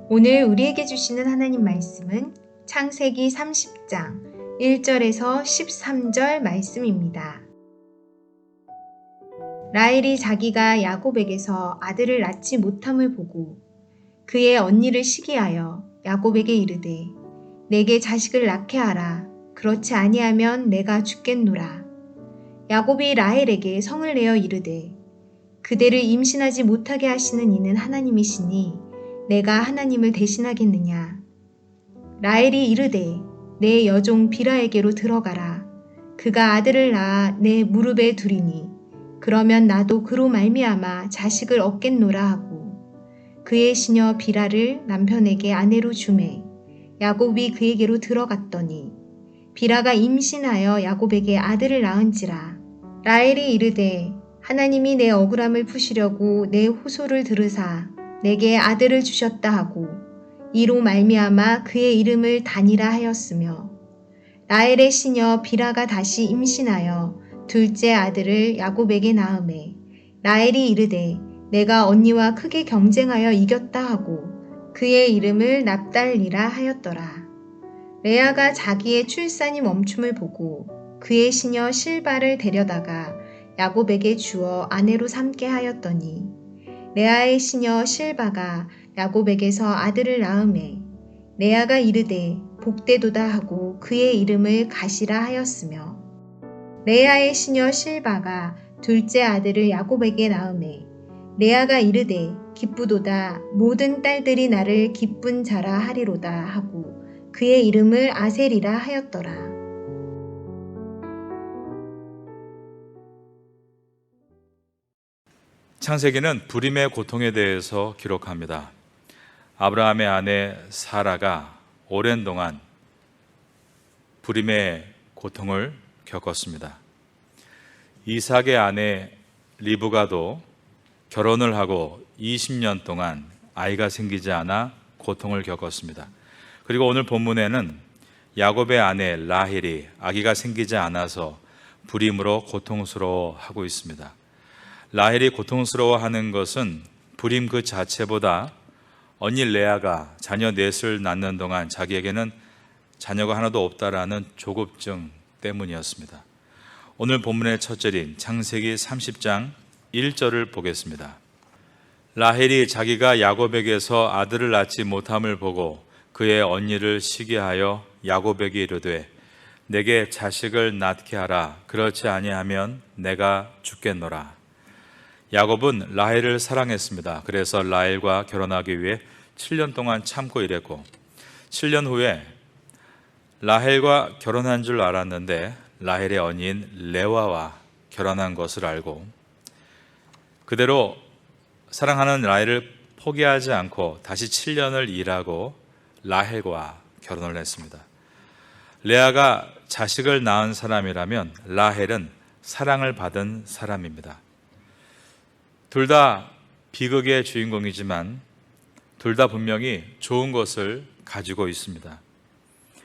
오늘 우리에게 주시는 하나님 말씀은 창세기 30장 1절에서 13절 말씀입니다. 라헬이 자기가 야곱에게서 아들을 낳지 못함을 보고 그의 언니를 시기하여 야곱에게 이르되 내게 자식을 낳게 하라. 그렇지 아니하면 내가 죽겠노라. 야곱이 라헬에게 성을 내어 이르되 그대를 임신하지 못하게 하시는 이는 하나님이시니 내가 하나님을 대신하겠느냐. 라헬이 이르되 내 여종 비라에게로 들어가라. 그가 아들을 낳아 내 무릎에 두리니 그러면 나도 그로 말미암아 자식을 얻겠노라 하고 그의 시녀 비라를 남편에게 아내로 주매 야곱이 그에게로 들어갔더니 비라가 임신하여 야곱에게 아들을 낳은지라. 라헬이 이르되 하나님이 내 억울함을 푸시려고 내 호소를 들으사 내게 아들을 주셨다 하고 이로 말미암아 그의 이름을 다니라 하였으며 라헬의 시녀 비라가 다시 임신하여 둘째 아들을 야곱에게 낳음에 라헬이 이르되 내가 언니와 크게 경쟁하여 이겼다 하고 그의 이름을 납달리라 하였더라. 레아가 자기의 출산이 멈춤을 보고 그의 시녀 실바를 데려다가 야곱에게 주어 아내로 삼게 하였더니 레아의 시녀 실바가 야곱에게서 아들을 낳음에 레아가 이르되 복되도다 하고 그의 이름을 가시라 하였으며 레아의 시녀 실바가 둘째 아들을 야곱에게 낳음에 레아가 이르되 기쁘도다 모든 딸들이 나를 기쁜 자라 하리로다 하고 그의 이름을 아셀이라 하였더라. 창세기는 불임의 고통에 대해서 기록합니다. 아브라함의 아내 사라가 오랜 동안 불임의 고통을 겪었습니다. 이삭의 아내 리브가도 결혼을 하고 20년 동안 아이가 생기지 않아 고통을 겪었습니다. 그리고 오늘 본문에는 야곱의 아내 라헬이 아기가 생기지 않아서 불임으로 고통스러워하고 있습니다. 라헬이 고통스러워하는 것은 불임 그 자체보다 언니 레아가 자녀 넷을 낳는 동안 자기에게는 자녀가 하나도 없다라는 조급증 때문이었습니다. 오늘 본문의 첫 절인 창세기 30장 1절을 보겠습니다. 라헬이 자기가 야곱에게서 아들을 낳지 못함을 보고 그의 언니를 시기하여 야곱에게 이르되 내게 자식을 낳게 하라. 그렇지 아니하면 내가 죽겠노라. 야곱은 라헬을 사랑했습니다. 그래서 라헬과 결혼하기 위해 7년 동안 참고 일했고 7년 후에 라헬과 결혼한 줄 알았는데 라헬의 언니인 레와와 결혼한 것을 알고 그대로 사랑하는 라헬을 포기하지 않고 다시 7년을 일하고 라헬과 결혼을 했습니다. 레아가 자식을 낳은 사람이라면 라헬은 사랑을 받은 사람입니다. 둘 다 비극의 주인공이지만 둘 다 분명히 좋은 것을 가지고 있습니다.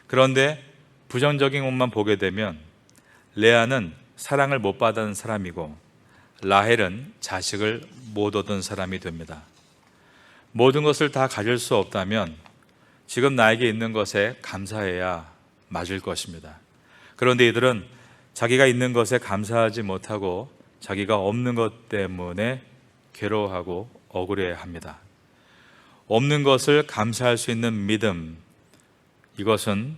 그런데 부정적인 것만 보게 되면 레아는 사랑을 못 받은 사람이고 라헬은 자식을 못 얻은 사람이 됩니다. 모든 것을 다 가질 수 없다면 지금 나에게 있는 것에 감사해야 맞을 것입니다. 그런데 이들은 자기가 있는 것에 감사하지 못하고 자기가 없는 것 때문에 괴로워하고 억울해합니다. 없는 것을 감사할 수 있는 믿음, 이것은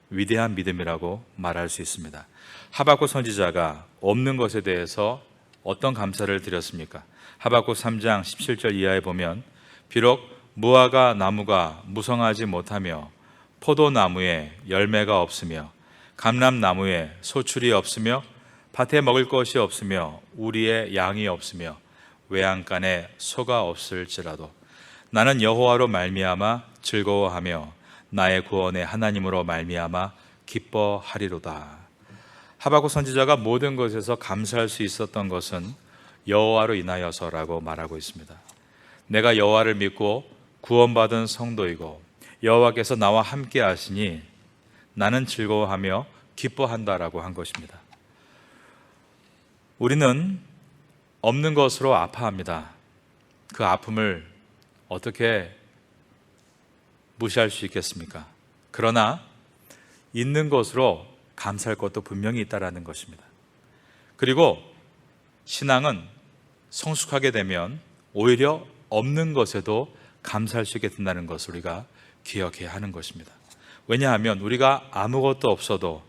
위대한 믿음이라고 말할 수 있습니다. 하박국 선지자가 없는 것에 대해서 어떤 감사를 드렸습니까? 하박국 3장 17절 이하에 보면 비록 무화과 나무가 무성하지 못하며 포도나무에 열매가 없으며 감람나무에 소출이 없으며 밭에 먹을 것이 없으며 우리의 양이 없으며 외양간에 소가 없을지라도 나는 여호와로 말미암아 즐거워하며 나의 구원의 하나님으로 말미암아 기뻐하리로다. 하박국 선지자가 모든 것에서 감사할 수 있었던 것은 여호와로 인하여서라고 말하고 있습니다. 내가 여호와를 믿고 구원받은 성도이고 여호와께서 나와 함께 하시니 나는 즐거워하며 기뻐한다라고 한 것입니다. 우리는 없는 것으로 아파합니다. 그 아픔을 어떻게 무시할 수 있겠습니까? 그러나 있는 것으로 감사할 것도 분명히 있다라는 것입니다. 그리고 신앙은 성숙하게 되면 오히려 없는 것에도 감사할 수 있게 된다는 것을 우리가 기억해야 하는 것입니다. 왜냐하면 우리가 아무것도 없어도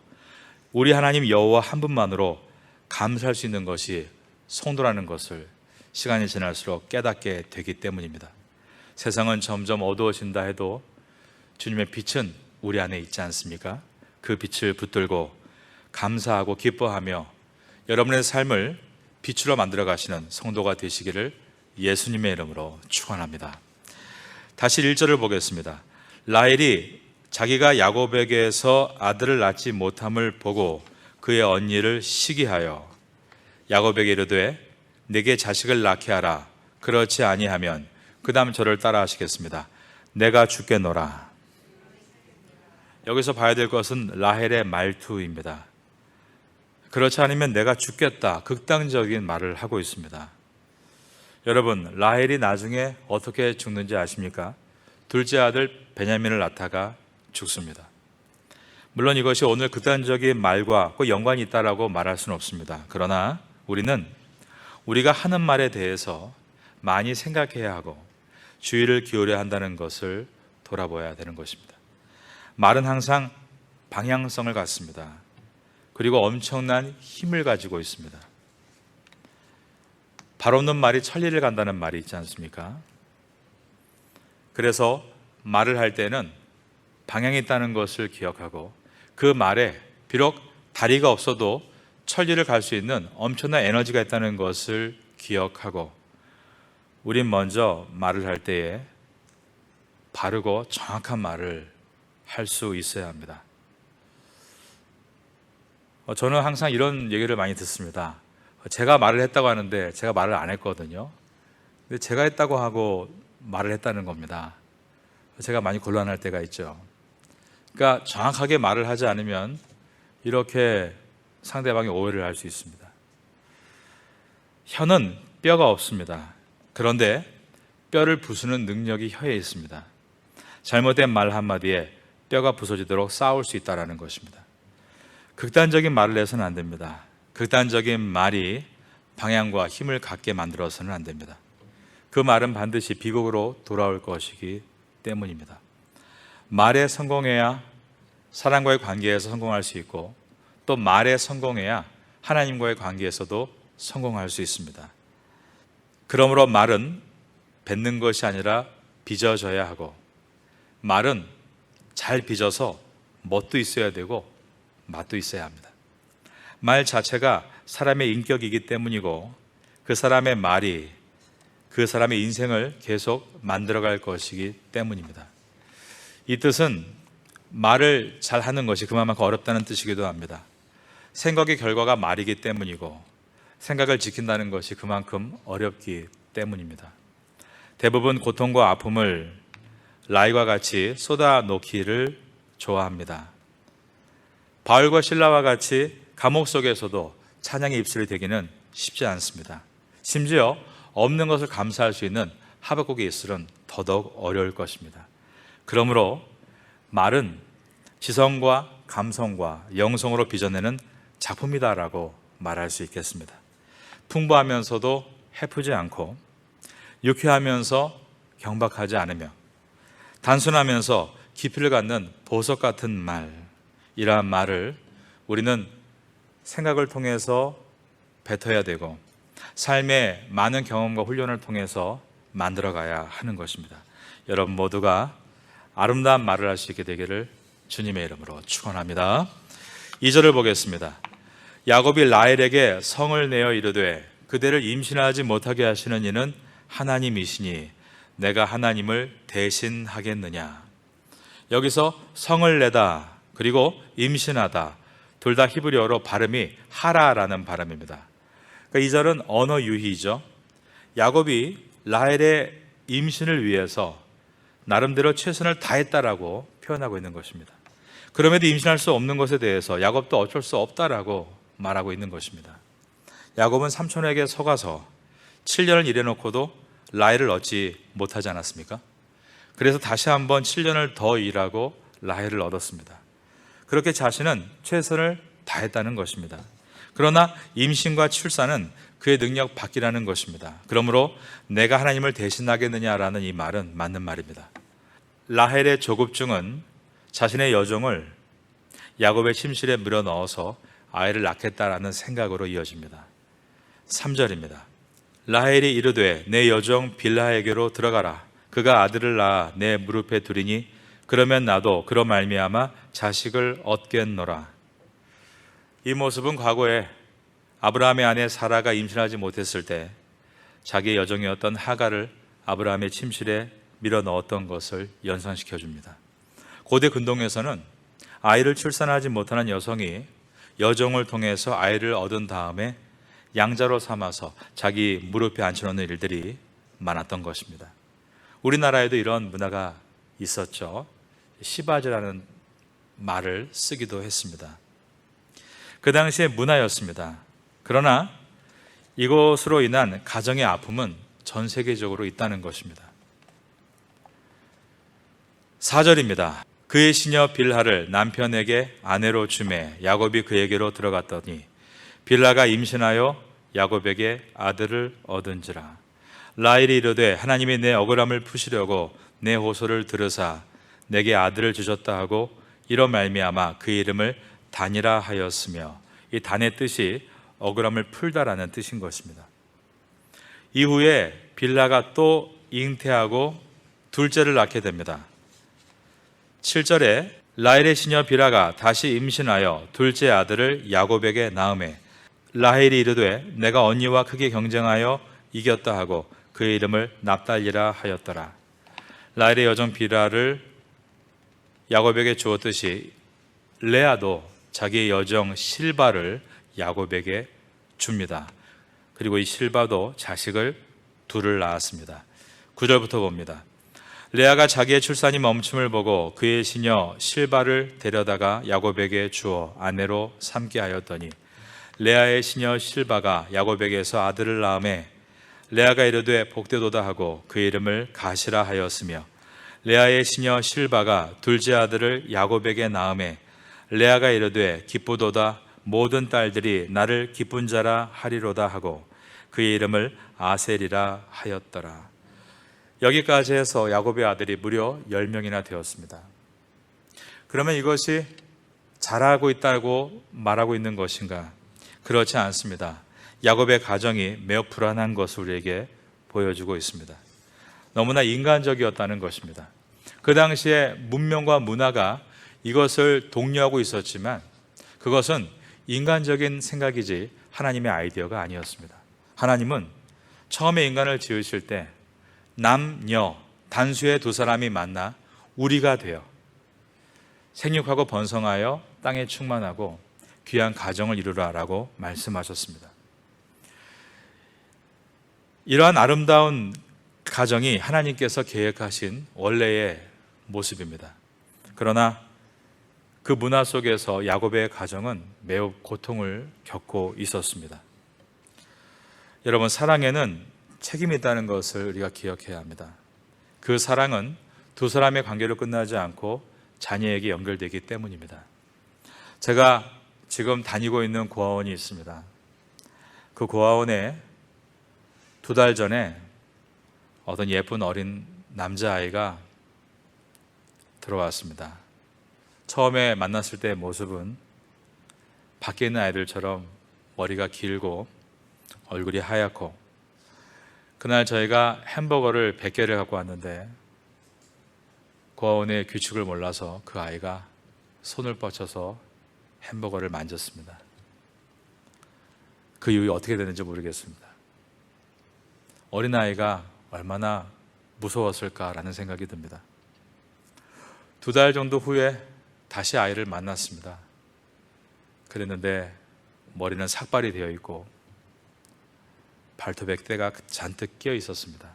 우리 하나님 여호와 한 분만으로 감사할 수 있는 것이 성도라는 것을 시간이 지날수록 깨닫게 되기 때문입니다. 세상은 점점 어두워진다 해도 주님의 빛은 우리 안에 있지 않습니까? 그 빛을 붙들고 감사하고 기뻐하며 여러분의 삶을 빛으로 만들어 가시는 성도가 되시기를 예수님의 이름으로 축원합니다. 다시 1절을 보겠습니다. 라헬이 자기가 야곱에게서 아들을 낳지 못함을 보고 그의 언니를 시기하여 야곱에게 이르되 내게 자식을 낳게 하라. 그렇지 아니하면 그 다음 저를 따라 하시겠습니다. 내가 죽겠노라. 여기서 봐야 될 것은 라헬의 말투입니다. 그렇지 않으면 내가 죽겠다. 극단적인 말을 하고 있습니다. 여러분, 라헬이 나중에 어떻게 죽는지 아십니까? 둘째 아들 베냐민을 낳다가 죽습니다. 물론 이것이 오늘 극단적인 말과 꼭 연관이 있다라고 말할 수는 없습니다. 그러나 우리는 우리가 하는 말에 대해서 많이 생각해야 하고 주의를 기울여야 한다는 것을 돌아봐야 되는 것입니다. 말은 항상 방향성을 갖습니다. 그리고 엄청난 힘을 가지고 있습니다. 발 없는 말이 천리를 간다는 말이 있지 않습니까? 그래서 말을 할 때는 방향이 있다는 것을 기억하고 그 말에 비록 다리가 없어도 천리를 갈 수 있는 엄청난 에너지가 있다는 것을 기억하고 우린 먼저 말을 할 때에 바르고 정확한 말을 할 수 있어야 합니다. 저는 항상 이런 얘기를 많이 듣습니다. 제가 말을 했다고 하는데 제가 말을 안 했거든요. 근데 제가 했다고 하고 말을 했다는 겁니다. 제가 많이 곤란할 때가 있죠. 그러니까 정확하게 말을 하지 않으면 이렇게 상대방이 오해를 할 수 있습니다. 혀는 뼈가 없습니다. 그런데 뼈를 부수는 능력이 혀에 있습니다. 잘못된 말 한마디에 뼈가 부서지도록 싸울 수 있다는 것입니다. 극단적인 말을 해서는 안 됩니다. 극단적인 말이 방향과 힘을 갖게 만들어서는 안 됩니다. 그 말은 반드시 비극으로 돌아올 것이기 때문입니다. 말에 성공해야 사람과의 관계에서 성공할 수 있고 또 말에 성공해야 하나님과의 관계에서도 성공할 수 있습니다. 그러므로 말은 뱉는 것이 아니라 빚어져야 하고 말은 잘 빚어서 멋도 있어야 되고 맛도 있어야 합니다. 말 자체가 사람의 인격이기 때문이고 그 사람의 말이 그 사람의 인생을 계속 만들어갈 것이기 때문입니다. 이 뜻은 말을 잘하는 것이 그만큼 어렵다는 뜻이기도 합니다. 생각의 결과가 말이기 때문이고 생각을 지킨다는 것이 그만큼 어렵기 때문입니다. 대부분 고통과 아픔을 라헬과 같이 쏟아놓기를 좋아합니다. 바울과 실라와 같이 감옥 속에서도 찬양의 입술이 되기는 쉽지 않습니다. 심지어 없는 것을 감사할 수 있는 하박국의 입술은 더더욱 어려울 것입니다. 그러므로 말은 지성과 감성과 영성으로 빚어내는 작품이다라고 말할 수 있겠습니다. 풍부하면서도 해프지 않고 유쾌하면서 경박하지 않으며 단순하면서 깊이를 갖는 보석 같은 말, 이러한 말을 우리는 생각을 통해서 뱉어야 되고 삶의 많은 경험과 훈련을 통해서 만들어가야 하는 것입니다. 여러분 모두가 아름다운 말을 할 수 있게 되기를 주님의 이름으로 축원합니다. 2절을 보겠습니다. 야곱이 라헬에게 성을 내어 이르되 그대를 임신하지 못하게 하시는 이는 하나님이시니 내가 하나님을 대신하겠느냐. 여기서 성을 내다 그리고 임신하다 둘 다 히브리어로 발음이 하라라는 발음입니다. 그러니까 이 절은 언어 유희죠. 야곱이 라헬의 임신을 위해서 나름대로 최선을 다했다라고 표현하고 있는 것입니다. 그럼에도 임신할 수 없는 것에 대해서 야곱도 어쩔 수 없다라고 말하고 있는 것입니다. 야곱은 삼촌에게 속아서 7년을 일해놓고도 라헬을 얻지 못하지 않았습니까? 그래서 다시 한번 7년을 더 일하고 라헬을 얻었습니다. 그렇게 자신은 최선을 다했다는 것입니다. 그러나 임신과 출산은 그의 능력 밖이라는 것입니다. 그러므로 내가 하나님을 대신하겠느냐라는 이 말은 맞는 말입니다. 라헬의 조급증은 자신의 여종을 야곱의 침실에 물어 넣어서 아이를 낳겠다라는 생각으로 이어집니다. 3절입니다. 라헬이 이르되 내 여종 빌하에게로 들어가라. 그가 아들을 낳아 내 무릎에 두리니 그러면 나도 그로 말미암아 자식을 얻겠노라. 이 모습은 과거에 아브라함의 아내 사라가 임신하지 못했을 때 자기의 여종이었던 하갈을 아브라함의 침실에 밀어 넣었던 것을 연상시켜 줍니다. 고대 근동에서는 아이를 출산하지 못하는 여성이 여종을 통해서 아이를 얻은 다음에 양자로 삼아서 자기 무릎에 앉혀놓는 일들이 많았던 것입니다. 우리나라에도 이런 문화가 있었죠. 시바지라는 말을 쓰기도 했습니다. 그 당시의 문화였습니다. 그러나 이것으로 인한 가정의 아픔은 전 세계적으로 있다는 것입니다. 4절입니다. 그의 시녀 빌하를 남편에게 아내로 주매 야곱이 그에게로 들어갔더니 빌하가 임신하여 야곱에게 아들을 얻은지라. 라헬이 이르되 하나님이 내 억울함을 푸시려고 내 호소를 들으사 내게 아들을 주셨다 하고 이로 말미암아 그 이름을 단이라 하였으며, 이 단의 뜻이 억울함을 풀다라는 뜻인 것입니다. 이후에 빌하가 또 잉태하고 둘째를 낳게 됩니다. 7절에 라헬의 시녀 빌하가 다시 임신하여 둘째 아들을 야곱에게 낳으매 라헬이 이르되 내가 언니와 크게 경쟁하여 이겼다 하고 그의 이름을 납달리라 하였더라. 라헬의 여종 빌하를 야곱에게 주었듯이 레아도 자기의 여종 실바를 야곱에게 줍니다. 그리고 이 실바도 자식을 둘을 낳았습니다. 9절부터 봅니다. 레아가 자기의 출산이 멈춤을 보고 그의 시녀 실바를 데려다가 야곱에게 주어 아내로 삼게 하였더니 레아의 시녀 실바가 야곱에게서 아들을 낳음에 레아가 이르되 복되도다 하고 그 이름을 가시라 하였으며, 레아의 시녀 실바가 둘째 아들을 야곱에게 낳음에 레아가 이르되 기쁘도다 모든 딸들이 나를 기쁜 자라 하리로다 하고 그의 이름을 아셀이라 하였더라. 여기까지 해서 야곱의 아들이 무려 10명이나 되었습니다. 그러면 이것이 잘하고 있다고 말하고 있는 것인가? 그렇지 않습니다. 야곱의 가정이 매우 불안한 것을 우리에게 보여주고 있습니다. 너무나 인간적이었다는 것입니다. 그 당시에 문명과 문화가 이것을 독려하고 있었지만 그것은 인간적인 생각이지 하나님의 아이디어가 아니었습니다. 하나님은 처음에 인간을 지으실 때 남녀 단수의 두 사람이 만나 우리가 되어 생육하고 번성하여 땅에 충만하고 귀한 가정을 이루라라고 말씀하셨습니다. 이러한 아름다운 가정이 하나님께서 계획하신 원래의 모습입니다. 그러나 그 문화 속에서 야곱의 가정은 매우 고통을 겪고 있었습니다. 여러분, 사랑에는 책임이 있다는 것을 우리가 기억해야 합니다. 그 사랑은 두 사람의 관계로 끝나지 않고 자녀에게 연결되기 때문입니다. 제가 지금 다니고 있는 고아원이 있습니다. 그 고아원에 2달 전에 어떤 예쁜 어린 남자아이가 들어왔습니다. 처음에 만났을 때의 모습은 밖에 있는 아이들처럼 머리가 길고 얼굴이 하얗고, 그날 저희가 햄버거를 100개를 갖고 왔는데 고아원의 규칙을 몰라서 그 아이가 손을 뻗쳐서 햄버거를 만졌습니다. 그 이후에 어떻게 되는지 모르겠습니다. 어린아이가 얼마나 무서웠을까라는 생각이 듭니다. 2달 정도 후에 다시 아이를 만났습니다. 그랬는데 머리는 삭발이 되어 있고 발톱에 때가 잔뜩 끼어 있었습니다.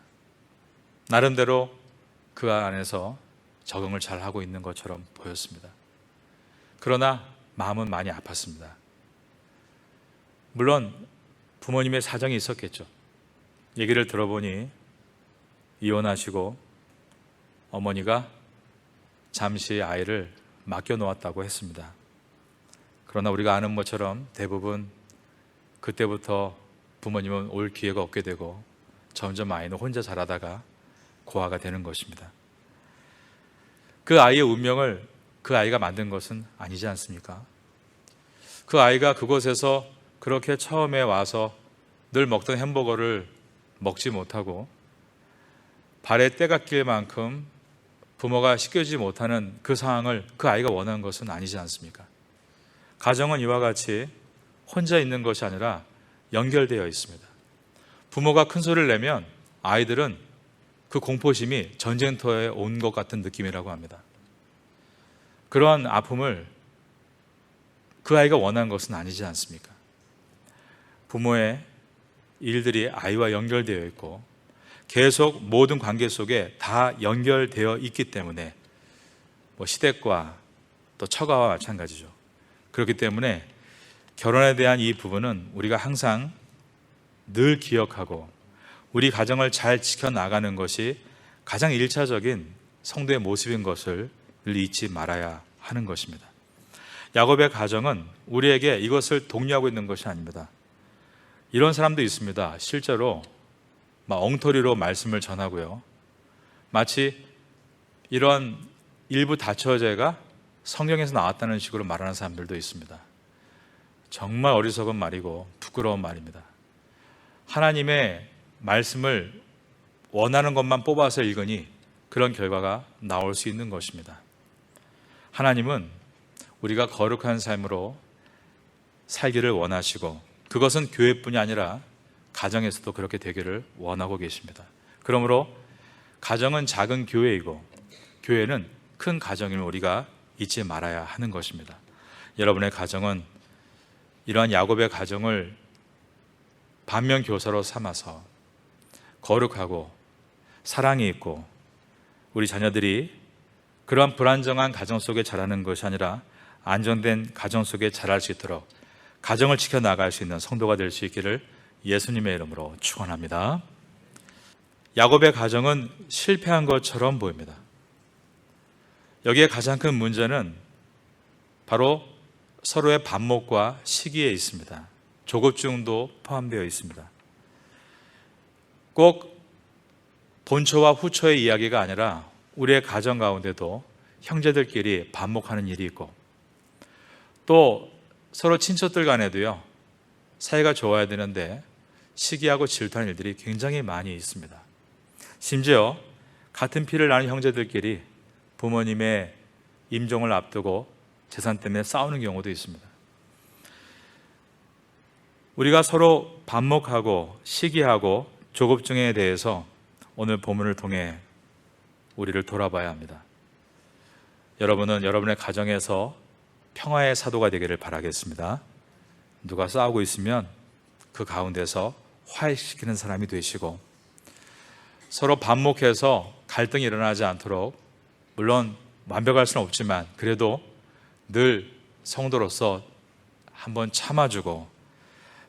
나름대로 그 안에서 적응을 잘 하고 있는 것처럼 보였습니다. 그러나 마음은 많이 아팠습니다. 물론 부모님의 사정이 있었겠죠. 얘기를 들어보니 이혼하시고 어머니가 잠시 아이를 맡겨놓았다고 했습니다. 그러나 우리가 아는 것처럼 대부분 그때부터 부모님은 올 기회가 없게 되고 점점 아이는 혼자 자라다가 고아가 되는 것입니다. 그 아이의 운명을 그 아이가 만든 것은 아니지 않습니까? 그 아이가 그곳에서 그렇게 처음에 와서 늘 먹던 햄버거를 먹지 못하고 발에 때가 낄 만큼 부모가 씻겨주지 못하는 그 상황을 그 아이가 원한 것은 아니지 않습니까? 가정은 이와 같이 혼자 있는 것이 아니라 연결되어 있습니다. 부모가 큰 소리를 내면 아이들은 그 공포심이 전쟁터에 온 것 같은 느낌이라고 합니다. 그러한 아픔을 그 아이가 원한 것은 아니지 않습니까? 부모의 일들이 아이와 연결되어 있고 계속 모든 관계 속에 다 연결되어 있기 때문에 시댁과 또 처가와 마찬가지죠. 그렇기 때문에 결혼에 대한 이 부분은 우리가 항상 늘 기억하고 우리 가정을 잘 지켜나가는 것이 가장 1차적인 성도의 모습인 것을 늘 잊지 말아야 하는 것입니다. 야곱의 가정은 우리에게 이것을 독려하고 있는 것이 아닙니다. 이런 사람도 있습니다. 실제로 엉터리로 말씀을 전하고요. 마치 이런 일부 다처제가 성경에서 나왔다는 식으로 말하는 사람들도 있습니다. 정말 어리석은 말이고 부끄러운 말입니다. 하나님의 말씀을 원하는 것만 뽑아서 읽으니 그런 결과가 나올 수 있는 것입니다. 하나님은 우리가 거룩한 삶으로 살기를 원하시고 그것은 교회뿐이 아니라 가정에서도 그렇게 되기를 원하고 계십니다. 그러므로 가정은 작은 교회이고 교회는 큰 가정임을 우리가 잊지 말아야 하는 것입니다. 여러분의 가정은 이러한 야곱의 가정을 반면교사로 삼아서 거룩하고 사랑이 있고 우리 자녀들이 그러한 불안정한 가정 속에 자라는 것이 아니라 안정된 가정 속에 자랄 수 있도록 가정을 지켜나갈 수 있는 성도가 될 수 있기를 예수님의 이름으로 축원합니다. 야곱의 가정은 실패한 것처럼 보입니다. 여기에 가장 큰 문제는 바로 서로의 반목과 시기에 있습니다. 조급증도 포함되어 있습니다. 꼭 본초와 후초의 이야기가 아니라 우리의 가정 가운데도 형제들끼리 반목하는 일이 있고 또 서로 친척들 간에도요 사이가 좋아야 되는데 시기하고 질투하는 일들이 굉장히 많이 있습니다. 심지어 같은 피를 나눈 형제들끼리 부모님의 임종을 앞두고 재산 때문에 싸우는 경우도 있습니다. 우리가 서로 반목하고 시기하고 조급증에 대해서 오늘 본문을 통해 우리를 돌아봐야 합니다. 여러분은 여러분의 가정에서 평화의 사도가 되기를 바라겠습니다. 누가 싸우고 있으면 그 가운데서 화해시키는 사람이 되시고 서로 반목해서 갈등이 일어나지 않도록 물론 완벽할 수는 없지만 그래도 늘 성도로서 한번 참아주고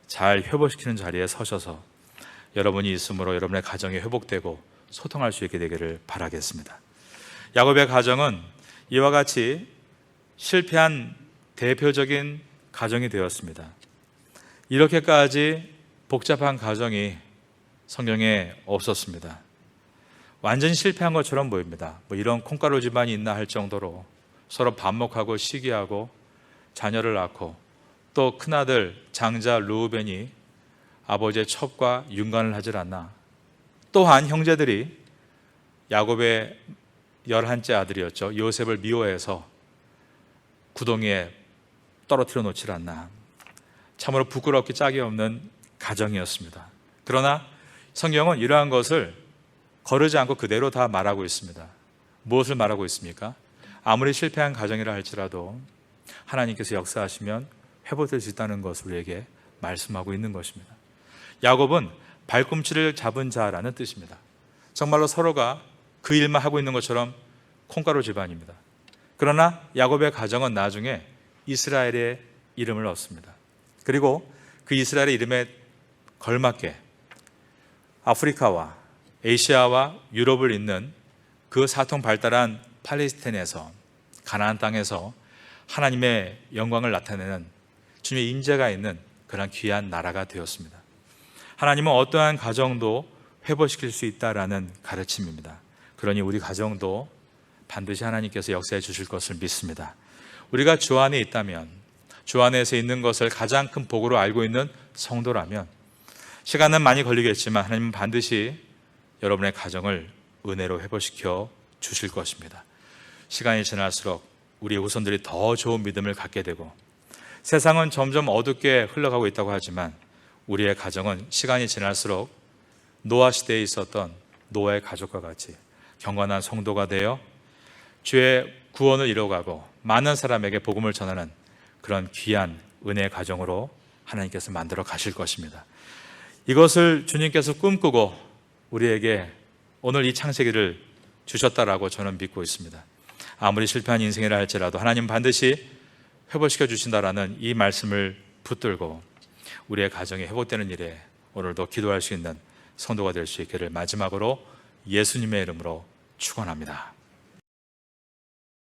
잘 회복시키는 자리에 서셔서 여러분이 있음으로 여러분의 가정이 회복되고 소통할 수 있게 되기를 바라겠습니다. 야곱의 가정은 이와 같이 실패한 대표적인 가정이 되었습니다. 이렇게까지 복잡한 가정이 성경에 없었습니다. 완전히 실패한 것처럼 보입니다. 이런 콩가루 집안이 있나 할 정도로 서로 반목하고 시기하고 자녀를 낳고 또 큰아들 장자 르우벤이 아버지의 첩과 윤관을 하질 않나. 또한 형제들이 야곱의 11째 아들이었죠. 요셉을 미워해서 구덩이에 떨어뜨려 놓질 않나. 참으로 부끄럽게 짝이 없는 가정이었습니다. 그러나 성경은 이러한 것을 거르지 않고 그대로 다 말하고 있습니다. 무엇을 말하고 있습니까? 아무리 실패한 가정이라 할지라도 하나님께서 역사하시면 회복될 수 있다는 것을 우리에게 말씀하고 있는 것입니다. 야곱은 발꿈치를 잡은 자라는 뜻입니다. 정말로 서로가 그 일만 하고 있는 것처럼 콩가루 집안입니다. 그러나 야곱의 가정은 나중에 이스라엘의 이름을 얻습니다. 그리고 그 이스라엘의 이름에 걸맞게 아프리카와 아시아와 유럽을 잇는 그 사통 발달한 팔레스타인에서, 가나안 땅에서 하나님의 영광을 나타내는 주님의 임재가 있는 그런 귀한 나라가 되었습니다. 하나님은 어떠한 가정도 회복시킬 수 있다라는 가르침입니다. 그러니 우리 가정도 반드시 하나님께서 역사해 주실 것을 믿습니다. 우리가 주 안에 있다면, 주 안에서 있는 것을 가장 큰 복으로 알고 있는 성도라면, 시간은 많이 걸리겠지만 하나님은 반드시 여러분의 가정을 은혜로 회복시켜 주실 것입니다. 시간이 지날수록 우리의 후손들이 더 좋은 믿음을 갖게 되고, 세상은 점점 어둡게 흘러가고 있다고 하지만 우리의 가정은 시간이 지날수록 노아 시대에 있었던 노아의 가족과 같이 경건한 성도가 되어 주의 구원을 이루어가고 많은 사람에게 복음을 전하는 그런 귀한 은혜의 가정으로 하나님께서 만들어 가실 것입니다. 이것을 주님께서 꿈꾸고 우리에게 오늘 이 창세기를 주셨다라고 저는 믿고 있습니다. 아무리 실패한 인생이라 할지라도 하나님 반드시 회복시켜 주신다라는 이 말씀을 붙들고 우리의 가정이 회복되는 일에 오늘도 기도할 수 있는 성도가 될 수 있기를 마지막으로 예수님의 이름으로 축원합니다.